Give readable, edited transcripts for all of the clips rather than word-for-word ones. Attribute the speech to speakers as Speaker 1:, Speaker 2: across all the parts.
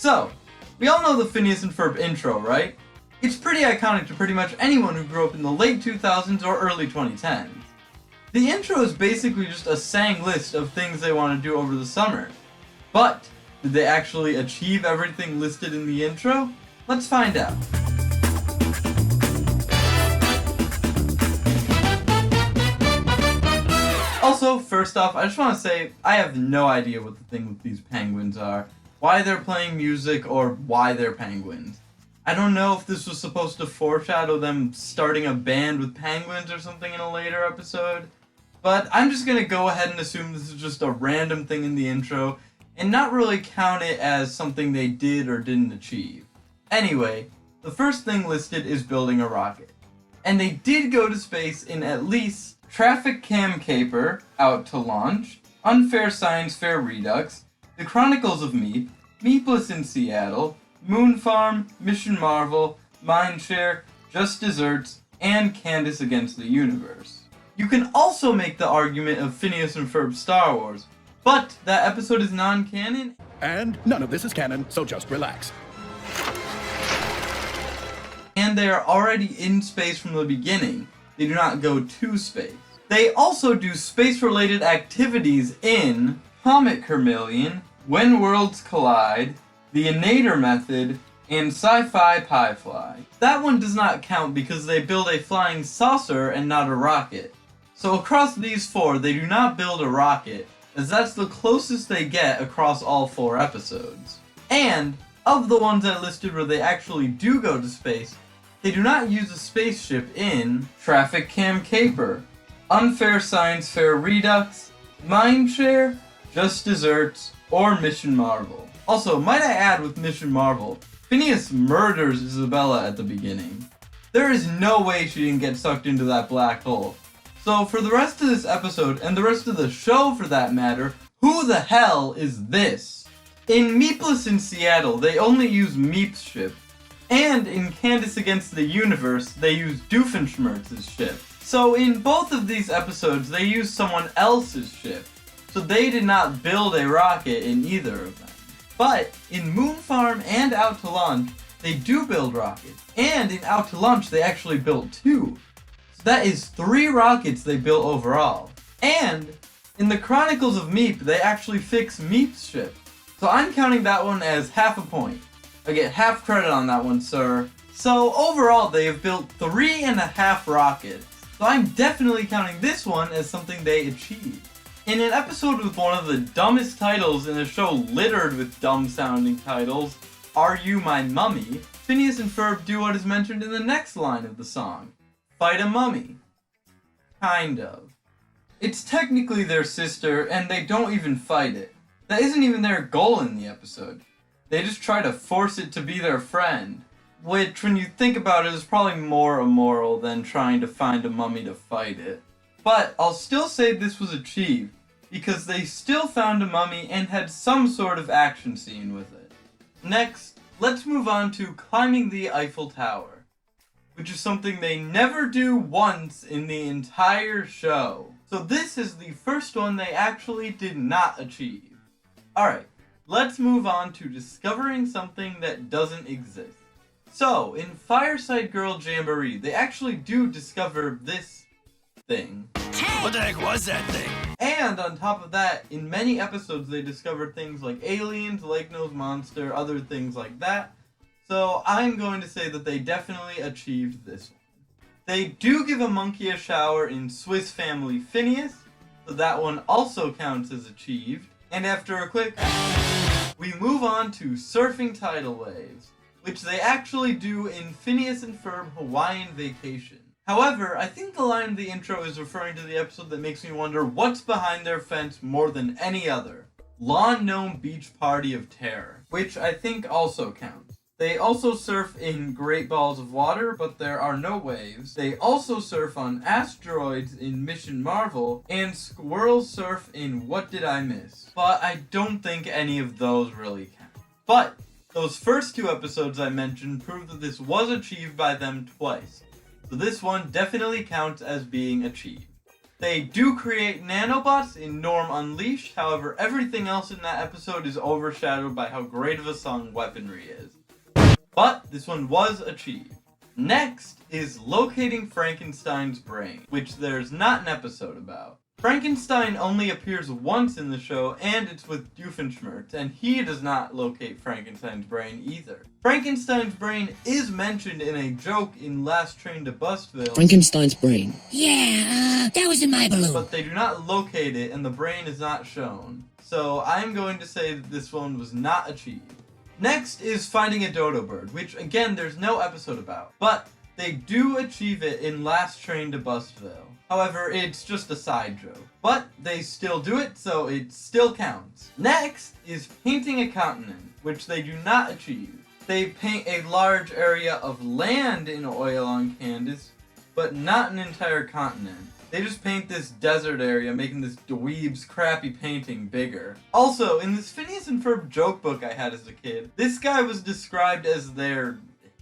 Speaker 1: So, we all know the Phineas and Ferb intro, right? It's pretty iconic to pretty much anyone who grew up in the late 2000s or early 2010s. The intro is basically just a sang list of things they want to do over the summer. But, did they actually achieve everything listed in the intro? Let's find out. Also, first off, I just want to say, I have no idea what the thing with these penguins are, why they're playing music, or why they're penguins. I don't know if this was supposed to foreshadow them starting a band with penguins or something in a later episode, but I'm just going to go ahead and assume this is just a random thing in the intro, and not really count it as something they did or didn't achieve. Anyway, the first thing listed is building a rocket. And they did go to space in at least Traffic Cam Caper, Out to Launch, Unfair Science Fair Redux, The Chronicles of Meep, Meepless in Seattle, Moon Farm, Mission Marvel, Mindshare, Just Desserts, and Candace Against the Universe. You can also make the argument of Phineas and Ferb Star Wars, but that episode is non-canon.
Speaker 2: And none of this is canon, so just relax.
Speaker 1: And they are already in space from the beginning. They do not go to space. They also do space-related activities in Comet Kermillion, When Worlds Collide, The Inator Method, and Sci-Fi Piefly. That one does not count because they build a flying saucer and not a rocket. So across these four, they do not build a rocket, as that's the closest they get across all 4 episodes. And, of the ones I listed where they actually do go to space, they do not use a spaceship in Traffic Cam Caper, Unfair Science Fair Redux, Mindshare, Just Desserts, or Mission Marvel. Also, might I add with Mission Marvel, Phineas murders Isabella at the beginning. There is no way she didn't get sucked into that black hole. So for the rest of this episode, and the rest of the show for that matter, who the hell is this? In Meepless in Seattle, they only use Meep's ship. And in Candace Against the Universe, they use Doofenshmirtz's ship. So in both of these episodes, they use someone else's ship. So they did not build a rocket in either of them. But in Moon Farm and Out to Launch, they do build rockets. And in Out to Launch, they actually built 2. So that is 3 rockets they built overall. And in the Chronicles of Meep, they actually fix Meep's ship. So I'm counting that one as half a point. I get half credit on that one, sir. So overall, they have built 3.5 rockets. So I'm definitely counting this one as something they achieved. In an episode with one of the dumbest titles in a show littered with dumb-sounding titles, Are You My Mummy?, Phineas and Ferb do what is mentioned in the next line of the song. Fight a mummy. Kind of. It's technically their sister, and they don't even fight it. That isn't even their goal in the episode. They just try to force it to be their friend. Which, when you think about it, is probably more immoral than trying to find a mummy to fight it. But I'll still say this was achieved, because they still found a mummy and had some sort of action scene with it. Next, let's move on to climbing the Eiffel Tower, which is something they never do once in the entire show. So this is the first one they actually did not achieve. Alright, let's move on to discovering something that doesn't exist. So, in Fireside Girl Jamboree, they actually do discover this thing.
Speaker 2: What the heck was that thing?
Speaker 1: And on top of that, in many episodes they discover things like aliens, Lake Nose Monster, other things like that. So I'm going to say that they definitely achieved this one. They do give a monkey a shower in Swiss Family Phineas, so that one also counts as achieved. And after a quick, we move on to surfing tidal waves, which they actually do in Phineas and Ferb Hawaiian Vacation. However, I think the line in the intro is referring to the episode that makes me wonder what's behind their fence more than any other. Lawn Gnome Beach Party of Terror, which I think also counts. They also surf in Great Balls of Water, but there are no waves. They also surf on asteroids in Mission Marvel, and squirrels surf in What Did I Miss? But I don't think any of those really count. But those first 2 episodes I mentioned prove that this was achieved by them twice. So this one definitely counts as being achieved. They do create nanobots in Norm Unleashed, however everything else in that episode is overshadowed by how great of a song Weaponry is. But this one was achieved. Next is locating Frankenstein's brain, which there's not an episode about. Frankenstein only appears once in the show, and it's with Doofenshmirtz, and he does not locate Frankenstein's brain either. Frankenstein's brain is mentioned in a joke in Last Train to Bustville.
Speaker 3: Frankenstein's brain. Yeah, that was in my balloon.
Speaker 1: But they do not locate it, and the brain is not shown. So I'm going to say that this one was not achieved. Next is finding a dodo bird, which again there's no episode about, but they do achieve it in Last Train to Bustville. However, it's just a side joke. But they still do it, so it still counts. Next is painting a continent, which they do not achieve. They paint a large area of land in oil on Candace, but not an entire continent. They just paint this desert area, making this dweeb's crappy painting bigger. Also, in this Phineas and Ferb joke book I had as a kid, this guy was described as their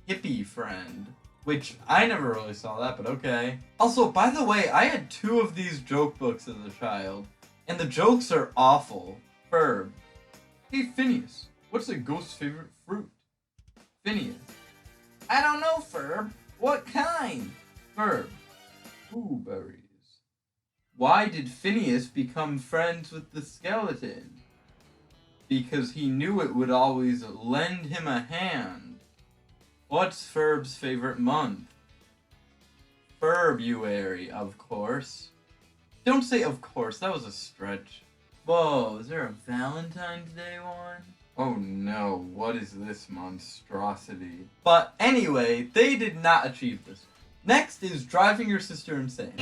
Speaker 1: hippie friend. Which, I never really saw that, but okay. Also, by the way, I had 2 of these joke books as a child, and the jokes are awful. Ferb. Hey Phineas, what's a ghost's favorite fruit? Phineas. I don't know, Ferb. What kind? Ferb. Blueberries. Why did Phineas become friends with the skeleton? Because he knew it would always lend him a hand. What's Ferb's favorite month? February, of course. Don't say of course, that was a stretch. Whoa, is there a Valentine's Day one? Oh no, what is this monstrosity? But anyway, they did not achieve this. Next is driving your sister insane,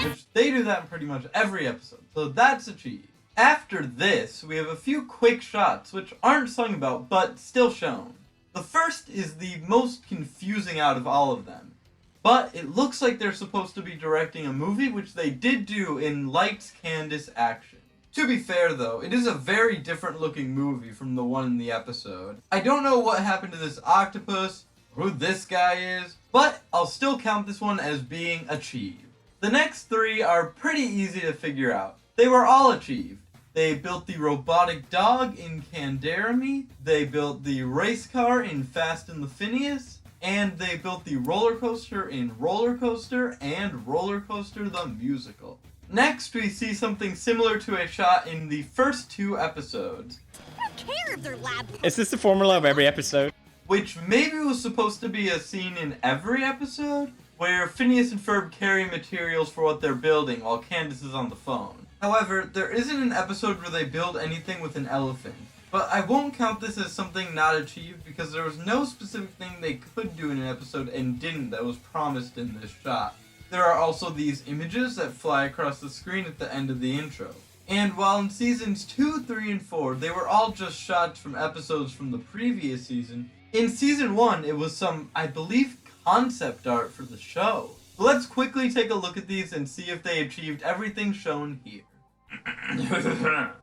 Speaker 1: which they do that in pretty much every episode, so that's achieved. After this, we have a few quick shots, which aren't sung about, but still shown. The first is the most confusing out of all of them, but it looks like they're supposed to be directing a movie, which they did do in Lights, Candace, Action. To be fair though, it is a very different looking movie from the one in the episode. I don't know what happened to this octopus, or who this guy is, but I'll still count this one as being achieved. The next 3 are pretty easy to figure out. They were all achieved. They built the robotic dog in Canderemy, they built the race car in Fast and the Phineas, and they built the roller coaster in Roller Coaster and Roller Coaster the Musical. Next, we see something similar to a shot in the first 2 episodes.
Speaker 4: I don't care if they're lab.
Speaker 5: Is this the formula of every episode?
Speaker 1: Which maybe was supposed to be a scene in every episode, where Phineas and Ferb carry materials for what they're building while Candace is on the phone. However, there isn't an episode where they build anything with an elephant. But I won't count this as something not achieved because there was no specific thing they could do in an episode and didn't that was promised in this shot. There are also these images that fly across the screen at the end of the intro. And while in seasons 2, 3, and 4, they were all just shots from episodes from the previous season, in season 1 it was some, I believe, concept art for the show. So let's quickly take a look at these and see if they achieved everything shown here.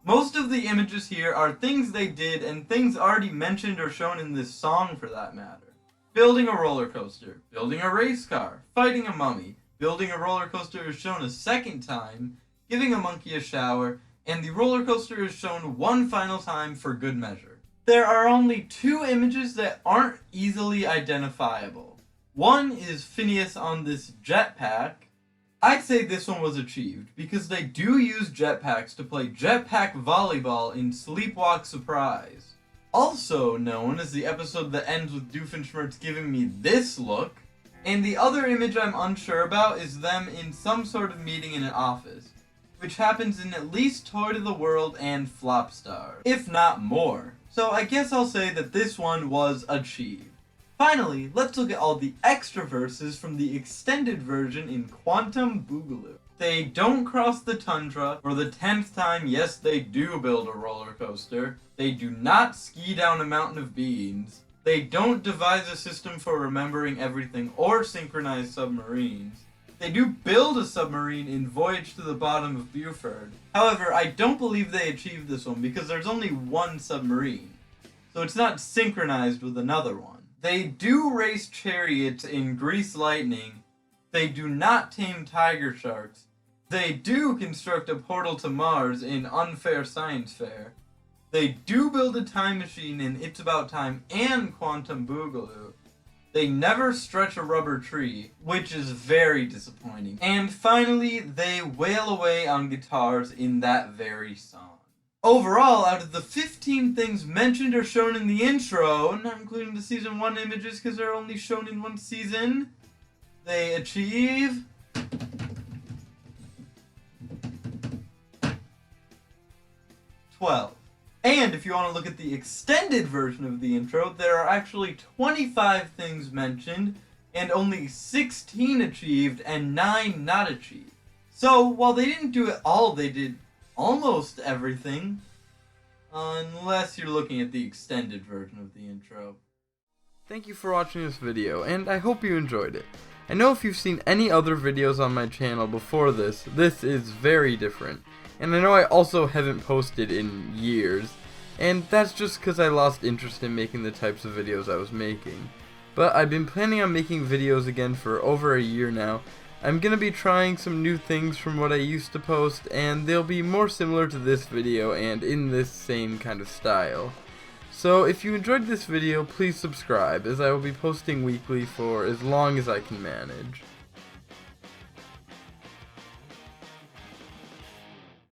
Speaker 1: Most of the images here are things they did and things already mentioned or shown in this song for that matter. Building a roller coaster, building a race car, fighting a mummy, building a roller coaster is shown a second time, giving a monkey a shower, and the roller coaster is shown one final time for good measure. There are only 2 images that aren't easily identifiable. One is Phineas on this jetpack. I'd say this one was achieved, because they do use jetpacks to play jetpack volleyball in Sleepwalk Surprise. Also known as the episode that ends with Doofenshmirtz giving me this look. And the other image I'm unsure about is them in some sort of meeting in an office, which happens in at least Toy to the World and Flopstar, if not more. So I guess I'll say that this one was achieved. Finally, let's look at all the extra verses from the extended version in Quantum Boogaloo. They don't cross the tundra. For the 10th time, yes, they do build a roller coaster. They do not ski down a mountain of beans. They don't devise a system for remembering everything or synchronize submarines. They do build a submarine in Voyage to the Bottom of Buford. However, I don't believe they achieved this one because there's only one submarine, so it's not synchronized with another one. They do race chariots in Grease Lightning. They do not tame tiger sharks. They do construct a portal to Mars in Unfair Science Fair. They do build a time machine in It's About Time and Quantum Boogaloo. They never stretch a rubber tree, which is very disappointing. And finally, they wail away on guitars in that very song. Overall, out of the 15 things mentioned or shown in the intro, not including the season 1 images because they're only shown in one season, they achieve 12. And if you want to look at the extended version of the intro, there are actually 25 things mentioned, and only 16 achieved and 9 not achieved. So, while they didn't do it all, they did almost everything. Unless you're looking at the extended version of the intro. Thank you for watching this video, and I hope you enjoyed it. I know if you've seen any other videos on my channel before this is very different. And I know I also haven't posted in years, and that's just because I lost interest in making the types of videos I was making. But I've been planning on making videos again for over a year now. I'm gonna be trying some new things from what I used to post, and they'll be more similar to this video and in this same kind of style. So if you enjoyed this video, please subscribe, as I will be posting weekly for as long as I can manage.